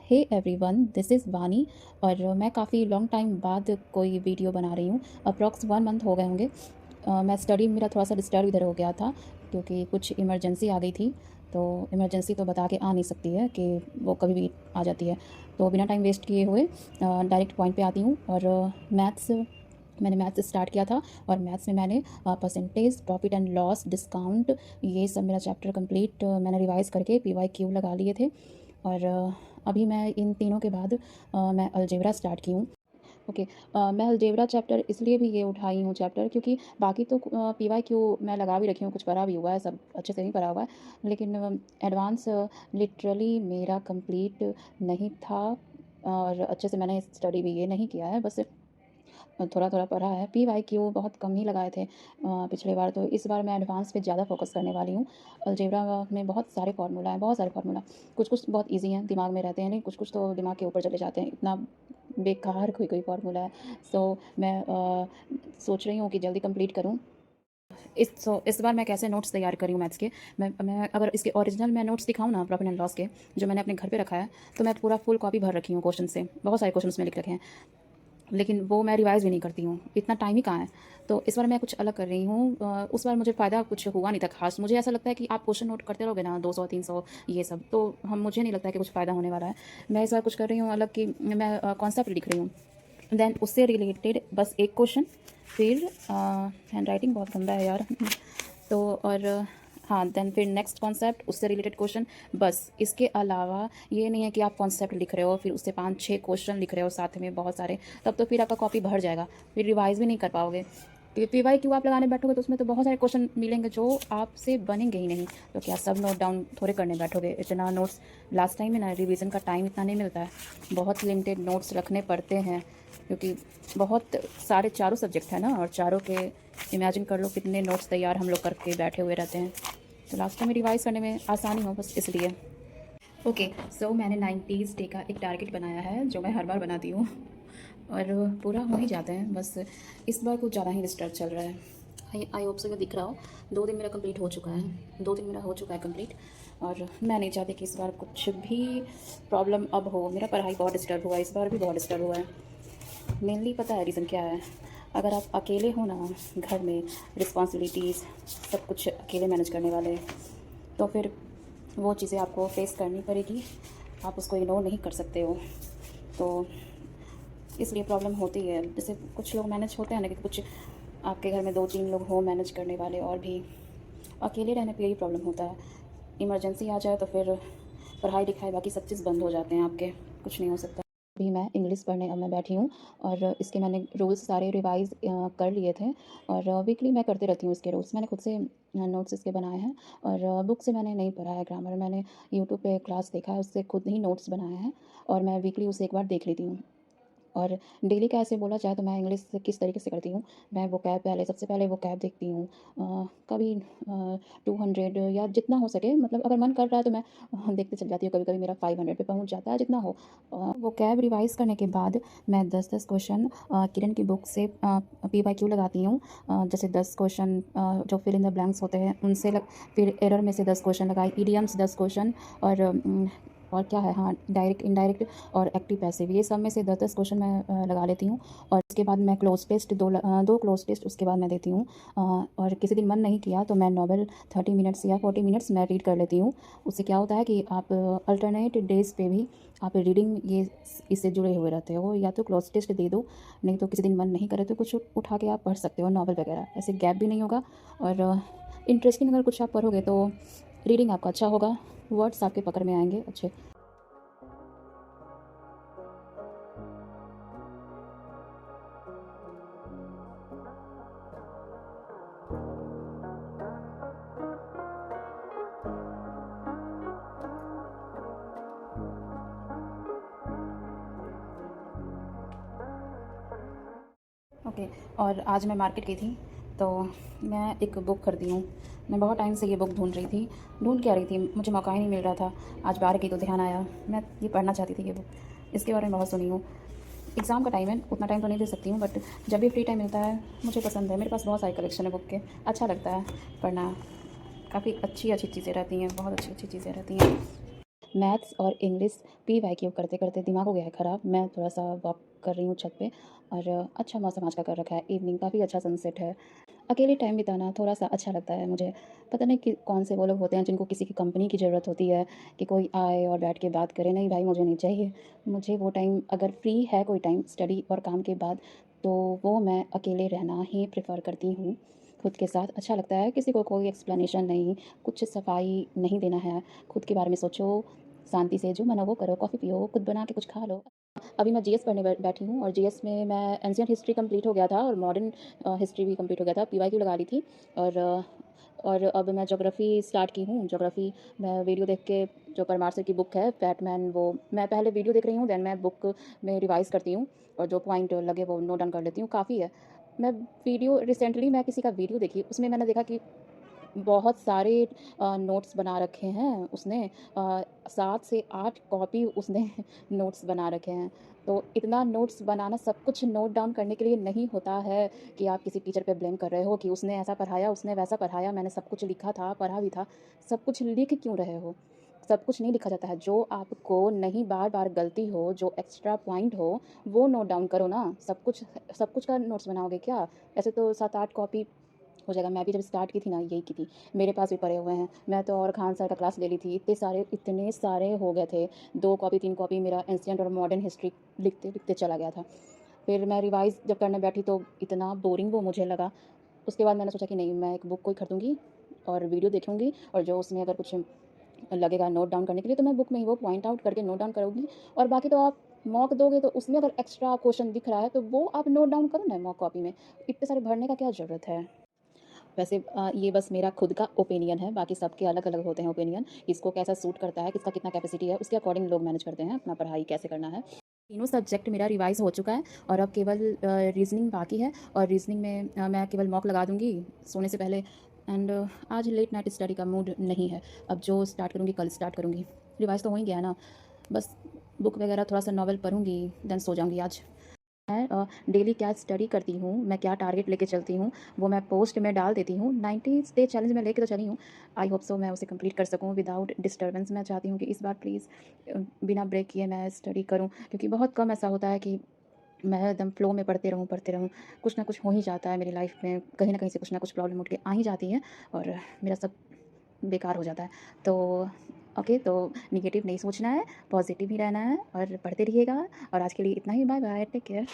Hey everyone, this is वानी। और मैं काफ़ी लॉन्ग टाइम बाद कोई वीडियो बना रही हूँ। अप्रॉक्स 1 मंथ हो गए होंगे। मैं स्टडी मेरा थोड़ा सा डिस्टर्ब इधर हो गया था क्योंकि कुछ इमरजेंसी आ गई थी। तो इमरजेंसी तो बता के आ नहीं सकती है कि वो कभी भी आ जाती है। तो बिना टाइम वेस्ट किए हुए डायरेक्ट पॉइंट पे आती हूँ। और मैंने मैथ्स स्टार्ट किया था और मैथ्स में मैंने percentage, profit and loss, discount, ये सब मेरा चैप्टर कंप्लीट मैंने रिवाइज़ करके PYQ लगा लिए थे। और अभी मैं इन तीनों के बाद मैं अलजेब्रा स्टार्ट की हूँ। ओके। मैं अलजेब्रा चैप्टर इसलिए भी ये उठाई हूँ चैप्टर क्योंकि बाकी तो PYQ मैं लगा भी रखी हूँ, कुछ पढ़ा भी हुआ है, सब अच्छे से नहीं पढ़ा हुआ है। लेकिन एडवांस लिटरली मेरा कंप्लीट नहीं था और अच्छे से मैंने स्टडी भी ये नहीं किया है, बस थोड़ा थोड़ा पढ़ा है। PYQ बहुत कम ही लगाए थे पिछले बार। तो इस बार मैं एडवांस पे ज़्यादा फोकस करने वाली हूँ। अलजेब्रा में बहुत सारे फार्मूला हैं, बहुत सारे फार्मूला। कुछ कुछ बहुत इजी हैं, दिमाग में रहते हैं, लेकिन कुछ कुछ तो दिमाग के ऊपर चले जाते हैं, इतना बेकार कोई कोई फार्मूला है। सो मैं सोच रही हूँ कि जल्दी कंप्लीट करूँ। इस बार मैं कैसे नोट्स तैयार करी हूँ मैथ्स के। मैं अगर इसके ओरिजिनल मैं नोट्स दिखाऊँ ना, प्रॉफिट एंड लॉस के, जो मैंने अपने घर पे रखा है, तो मैं पूरा फुल कॉपी भर रखी हूँ क्वेश्चन से। बहुत सारे क्वेश्चन में लिख रखे हैं, लेकिन वो मैं रिवाइज़ भी नहीं करती हूँ, इतना टाइम ही कहाँ है। तो इस बार मैं कुछ अलग कर रही हूँ। उस बार मुझे फ़ायदा कुछ हुआ नहीं था खास। मुझे ऐसा लगता है कि आप क्वेश्चन नोट करते रहोगे ना, 200 300 ये सब, तो मुझे नहीं लगता है कि कुछ फ़ायदा होने वाला है। मैं इस बार कुछ कर रही हूँ अलग, कि मैं कॉन्सेप्ट लिख रही हूँ, देन उससे रिलेटेड बस एक क्वेश्चन। फिर हैंड राइटिंग बहुत गंदा है यार तो और हाँ, देन फिर नेक्स्ट कॉन्सेप्ट, उससे रिलेटेड क्वेश्चन, बस। इसके अलावा ये नहीं है कि आप कॉन्सेप्ट लिख रहे हो फिर उससे 5-6 क्वेश्चन लिख रहे हो साथ में बहुत सारे, तब तो फिर आपका कॉपी भर जाएगा, फिर रिवाइज भी नहीं कर पाओगे। PYQ आप लगाने बैठोगे तो उसमें तो बहुत सारे क्वेश्चन मिलेंगे जो आपसे बनेंगे ही नहीं। तो क्या सब नोट डाउन थोड़े करने बैठोगे? इतना नोट्स लास्ट टाइम में ना, रिवीजन का टाइम इतना नहीं मिलता है, बहुत लिमिटेड नोट्स रखने पड़ते हैं क्योंकि बहुत सारे चारों सब्जेक्ट है ना, और चारों के इमेजिन कर लो कितने नोट्स तैयार हम लोग करके बैठे हुए रहते हैं। तो लास्ट टाइम में रिवाइज़ करने में आसानी हो, बस इसलिए। ओके। सो मैंने 90s डे का एक टारगेट बनाया है जो मैं हर बार बनाती हूँ और पूरा हो ही जाते हैं, बस इस बार कुछ ज़्यादा ही डिस्टर्ब चल रहा है। आई होप सो ये दिख रहा हो। 2 दिन मेरा कंप्लीट हो चुका है, 2 दिन मेरा हो चुका है कंप्लीट। और मैं नहीं चाहती कि इस बार कुछ भी प्रॉब्लम अब हो। मेरा पढ़ाई बहुत डिस्टर्ब हुआ है, इस बार भी बहुत डिस्टर्ब हुआ है। मेनली पता है रीज़न क्या है? अगर आप अकेले हो ना घर में, रिस्पॉन्सिबिलिटीज़ सब कुछ अकेले मैनेज करने वाले, तो फिर वो चीज़ें आपको फेस करनी पड़ेगी, आप उसको इग्नोर नहीं कर सकते हो। तो इसलिए प्रॉब्लम होती है। जैसे कुछ लोग मैनेज होते हैं ना, कि कुछ आपके घर में 2-3 लोग हो मैनेज करने वाले, और भी अकेले रहने पे यही प्रॉब्लम होता है। इमरजेंसी आ जाए तो फिर पढ़ाई लिखाई बाकी सब चीज़ बंद हो जाते हैं आपके, कुछ नहीं हो सकता। अभी मैं इंग्लिश पढ़ने अब मैं बैठी हूँ और इसके मैंने रूल्स सारे रिवाइज़ कर लिए थे और वीकली मैं करते रहती हूँ इसके रूल्स। मैंने खुद से नोट्स इसके बनाए हैं और बुक से मैंने नहीं पढ़ा है ग्रामर। मैंने यूट्यूब पे क्लास देखा है, उससे खुद ही नोट्स बनाए हैं और मैं वीकली उसे एक बार देख लेती हूँ। और डेली का ऐसे बोला जाए तो मैं इंग्लिश किस तरीके से करती हूँ, मैं वोकैब पहले, सबसे पहले वोकैब देखती हूँ। कभी 200 या जितना हो सके, मतलब अगर मन कर रहा है तो मैं देखते चली जाती हूँ। कभी कभी मेरा 500 पे पहुँच जाता है, जितना हो। वोकैब रिवाइज़ करने के बाद मैं 10-10 क्वेश्चन किरण की बुक से PYQ लगाती हूँ। जैसे 10 क्वेश्चन जो फिल इन द ब्लैंक्स होते हैं उनसे फिर एरर में से 10 क्वेश्चन लगाए, ईडियम्स 10 क्वेश्चन, और क्या है, हाँ, डायरेक्ट, इनडायरेक्ट और एक्टिव पैसिव, ये सब में से 10-10 क्वेश्चन मैं लगा लेती हूँ। और उसके बाद मैं क्लोज टेस्ट, दो क्लोज टेस्ट उसके बाद मैं देती हूँ। और किसी दिन मन नहीं किया तो मैं नॉवल 30 मिनट्स या 40 मिनट्स मैं रीड कर लेती हूँ। उससे क्या होता है कि आप अल्टरनेट डेज़ पे भी आप रीडिंग ये इससे जुड़े हुए रहते हो। या तो क्लोज टेस्ट दे दो, नहीं तो किसी दिन मन नहीं करे तो कुछ उठा के आप पढ़ सकते हो, नॉवल वगैरह, ऐसे गैप भी नहीं होगा। और इंटरेस्टिंग अगर कुछ आप पढ़ोगे तो रीडिंग आपका अच्छा होगा, वर्ड्स आपके पकड़ में आएंगे अच्छे। ओके। और आज मैं मार्केट गई थी तो मैं एक बुक खरीदी हूँ। मैं बहुत टाइम से ये बुक ढूंढ रही थी, ढूंढ के आ रही थी, मुझे मौका ही नहीं मिल रहा था। आज बाहर गई तो ध्यान आया, मैं ये पढ़ना चाहती थी ये बुक। इसके बारे में बहुत सुनी हूँ। एग्ज़ाम का टाइम है, उतना टाइम तो नहीं दे सकती हूँ, बट जब भी फ्री टाइम मिलता है मुझे पसंद है। मेरे पास बहुत सारी कलेक्शन है बुक के, अच्छा लगता है पढ़ना। काफ़ी अच्छी अच्छी चीज़ें रहती हैं, बहुत अच्छी अच्छी चीज़ें रहती हैं। मैथ्स और इंग्लिश पीवाईक्यू करते-करते दिमाग हो गया है ख़राब। मैं थोड़ा-सा वॉक कर रही हूँ छत पे और अच्छा मौसम आज का कर रखा है। इवनिंग काफ़ी अच्छा सनसेट है। अकेले टाइम बिताना थोड़ा-सा अच्छा लगता है मुझे। पता नहीं कि कौन से वो लोग होते हैं जिनको किसी की कंपनी की ज़रूरत होती है कि कोई आए और बैठ के बात करे। नहीं भाई, मुझे नहीं चाहिए। मुझे वो टाइम अगर फ्री है कोई टाइम स्टडी और काम के बाद, तो वो मैं अकेले रहना ही प्रेफ़र करती हूँ। खुद के साथ अच्छा लगता है, किसी को कोई एक्सप्लेनेशन नहीं, कुछ सफाई नहीं देना है। खुद के बारे में सोचो, शांति से जो मन हो वो करो, कॉफ़ी पियो, खुद बना के कुछ खा लो। अभी मैं जीएस पढ़ने बैठी हूँ और जीएस में मैं एंशिएंट हिस्ट्री कंप्लीट हो गया था और मॉडर्न हिस्ट्री भी कंप्लीट हो गया था। पीवाईक्यू लगा ली थी और और अब मैं ज्योग्राफ़ी स्टार्ट की हूँ। ज्योग्राफ़ी मैं वीडियो देख के, जो परमार सर की बुक है फैटमैन, वो मैं पहले वीडियो देख रही हूँ, देन मैं बुक में रिवाइज़ करती हूँ और जो पॉइंट लगे वो नोट डाउन कर लेती हूँ, काफ़ी है। मैं वीडियो रिसेंटली मैं किसी का वीडियो देखी, उसमें मैंने देखा कि बहुत सारे नोट्स बना रखे हैं उसने। 7 से 8 कॉपी उसने नोट्स बना रखे हैं। तो इतना नोट्स बनाना, सब कुछ नोट डाउन करने के लिए नहीं होता है कि आप किसी टीचर पे ब्लेम कर रहे हो कि उसने ऐसा पढ़ाया, उसने वैसा पढ़ाया, मैंने सब कुछ लिखा था, पढ़ा भी था। सब कुछ लिख क्यों रहे हो? सब कुछ नहीं लिखा जाता है। जो आपको नहीं बार-बार गलती हो, जो एक्स्ट्रा पॉइंट हो, वो नोट डाउन करो ना। सब कुछ का नोट्स बनाओगे क्या? ऐसे तो 7-8 कॉपी हो जाएगा। मैं भी जब स्टार्ट की थी ना, यही की थी। मेरे पास भी पड़े हुए हैं। मैं तो और खान सर का क्लास ले ली थी। इतने सारे हो गए थे। 2 कॉपी 3 कॉपी मेरा एंशिएंट और मॉडर्न हिस्ट्री लिखते-लिखते चला गया था। फिर मैं रिवाइज़ जब करने बैठी तो इतना बोरिंग वो मुझे लगा। उसके बाद मैंने सोचा कि नहीं, मैं एक बुक कोई खरीदूँगी और वीडियो देखूँगी और जो उसमें अगर कुछ लगेगा नोट डाउन करने के लिए, तो मैं बुक में ही वो पॉइंट आउट करके नोट डाउन करूँगी। और बाकी तो आप मॉक दोगे तो उसमें अगर एक्स्ट्रा क्वेश्चन दिख रहा है तो वो आप नोट डाउन करो ना मॉक कॉपी में। इतने सारे भरने का क्या ज़रूरत है? वैसे ये बस मेरा खुद का ओपिनियन है, बाकी सबके अलग-अलग होते हैं ओपिनियन। किसको कैसा सूट करता है, किसका कितना कैपेसिटी है, उसके अकॉर्डिंग लोग मैनेज करते हैं अपना पढ़ाई कैसे करना है। तीनों सब्जेक्ट मेरा रिवाइज़ हो चुका है और अब केवल रीज़निंग बाकी है और रीज़निंग में मैं केवल मॉक लगा दूँगी सोने से पहले। एंड आज लेट नाइट स्टडी का मूड नहीं है। अब जो स्टार्ट करूँगी कल स्टार्ट करूँगी। रिवाइज़ तो हो ही गया है ना, बस बुक वगैरह थोड़ा-सा नॉवल पढ़ूँगी, देन सो जाऊँगी आज। मैं डेली क्या स्टडी करती हूँ, मैं क्या टारगेट लेके चलती हूँ, वो मैं पोस्ट में डाल देती हूँ। 90 डे चैलेंज मैं लेके तो चली हूँ। आई होप सो मैं उसे कंप्लीट कर सकूँ विदाउट डिस्टर्बेंस। मैं चाहती हूँ कि इस बार प्लीज़ बिना ब्रेक किए मैं स्टडी करूँ, क्योंकि बहुत कम ऐसा होता है कि मैं एकदम फ्लो में पढ़ते रहूँ। कुछ ना कुछ हो ही जाता है मेरी लाइफ में, कहीं न कहीं से कुछ ना कुछ प्रॉब्लम उठ के आ ही जाती है और मेरा सब बेकार हो जाता है। तो ओके, तो नेगेटिव नहीं सोचना है, पॉज़िटिव ही रहना है और पढ़ते रहिएगा। और आज के लिए इतना ही। Bye bye, take care.